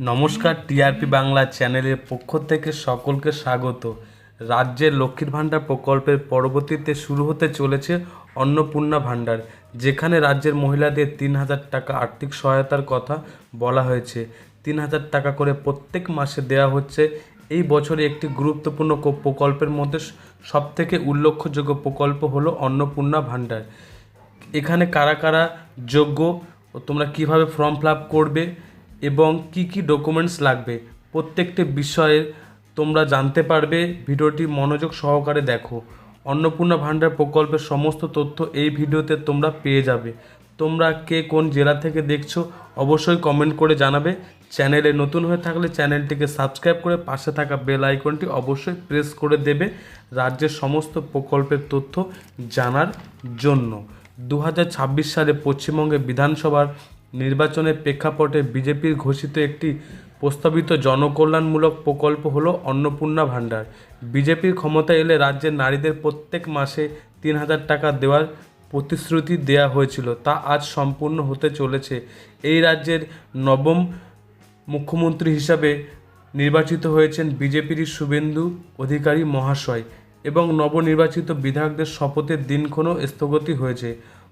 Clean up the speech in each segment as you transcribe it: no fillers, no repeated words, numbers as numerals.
নমস্কার, টিআরপি বাংলা চ্যানেলের পক্ষ থেকে সকলকে স্বাগত। রাজ্যের লক্ষ্মীর ভাণ্ডার প্রকল্পের পরবর্তীতে শুরু হতে চলেছে অন্নপূর্ণা ভাণ্ডার, যেখানে রাজ্যের মহিলাদের 3,000 টাকা আর্থিক সহায়তার কথা বলা হয়েছে। 3,000 টাকা করে প্রত্যেক মাসে দেওয়া হচ্ছে। এই বছরে একটি গুরুত্বপূর্ণ প্রকল্পের মধ্যে সবথেকে উল্লেখযোগ্য প্রকল্প হলো অন্নপূর্ণা ভাণ্ডার। এখানে কারা কারা যোগ্য ও তোমরা কিভাবে ফর্ম ফিল আপ করবে এবং কি কি ডকুমেন্টস লাগবে, প্রত্যেকটি বিষয়ে তোমরা জানতে পারবে। ভিডিওটি মনোযোগ সহকারে দেখো। অন্নপূর্ণা ভাণ্ডার প্রকল্পের সমস্ত তথ্য এই ভিডিওতে তোমরা পেয়ে যাবে। তোমরা কে কোন জেলা থেকে দেখছো অবশ্যই কমেন্ট করে জানাবে। চ্যানেলে নতুন হয়ে থাকলে চ্যানেলটিকে সাবস্ক্রাইব করে পাশে থাকা বেল আইকনটি অবশ্যই প্রেস করে দেবে রাজ্যের সমস্ত প্রকল্পের তথ্য জানার জন্য। 2026 সালে পশ্চিমবঙ্গে বিধানসভার নির্বাচনের প্রেক্ষাপটে বিজেপির ঘোষিত একটি প্রস্তাবিত জনকল্যাণমূলক প্রকল্প হলো অন্নপূর্ণা ভাণ্ডার। বিজেপির ক্ষমতায় এলে রাজ্যের নারীদের প্রত্যেক মাসে 3,000 টাকা দেওয়ার প্রতিশ্রুতি দেওয়া হয়েছিল, তা আজ সম্পূর্ণ হতে চলেছে। এই রাজ্যের নবম মুখ্যমন্ত্রী হিসাবে নির্বাচিত হয়েছেন বিজেপির শুভেন্দু অধিকারী মহাশয় এবং নবনির্বাচিত বিধায়কদের শপথের দিনক্ষণও স্থগিত হয়েছে।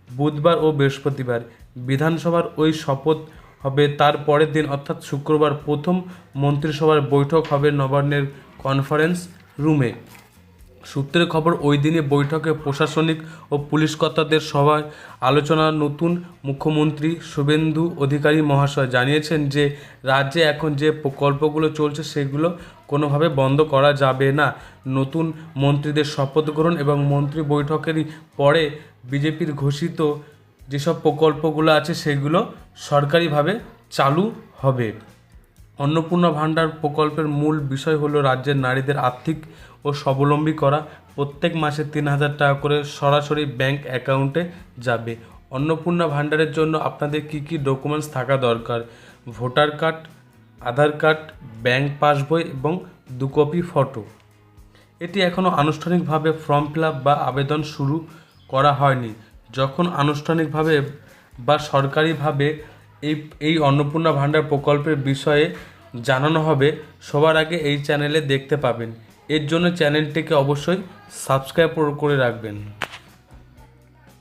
বুধবার ও বৃহস্পতিবার বিধানসভার ওই শপথ হবে, তার পরের দিন অর্থাৎ শুক্রবার প্রথম মন্ত্রিসভার বৈঠক হবে নবান্নের কনফারেন্স রুমে। সূত্রের খবর, ওই দিনে বৈঠকে প্রশাসনিক ও পুলিশ কর্তাদের সভায় আলোচনা। নতুন মুখ্যমন্ত্রী শুভেন্দু অধিকারী মহাশয় জানিয়েছেন যে রাজ্যে এখন যে প্রকল্পগুলো চলছে সেগুলো কোনোভাবে বন্ধ করা যাবে না। নতুন মন্ত্রীদের শপথ গ্রহণ এবং মন্ত্রী বৈঠকেরই পরে বিজেপির ঘোষিত যেসব প্রকল্পগুলো আছে সেগুলো সরকারিভাবে চালু হবে। অন্নপূর্ণা ভাণ্ডার প্রকল্পের মূল বিষয় হলো রাজ্যের নারীদের আর্থিক ও স্বাবলম্বী করা। প্রত্যেক মাসে 3,000 টাকা করে সরাসরি ব্যাংক অ্যাকাউন্টে যাবে। অন্নপূর্ণা ভাণ্ডারের জন্য আপনাদের কি কি ডকুমেন্টস থাকা দরকার: ভোটার কার্ড, আধার কার্ড, ব্যাংক পাসবই এবং 2 কপি ফটো। এটি এখনও আনুষ্ঠানিকভাবে ফর্ম ফিল আপ বা আবেদন শুরু করা হয়নি। যখন আনুষ্ঠানিকভাবে বা সরকারিভাবে এই অন্নপূর্ণা ভাণ্ডার প্রকল্পের বিষয়ে জানানো হবে, সবার আগে এই চ্যানেলে দেখতে পাবেন। এর জন্য চ্যানেলটিকে অবশ্যই সাবস্ক্রাইব করে রাখবেন।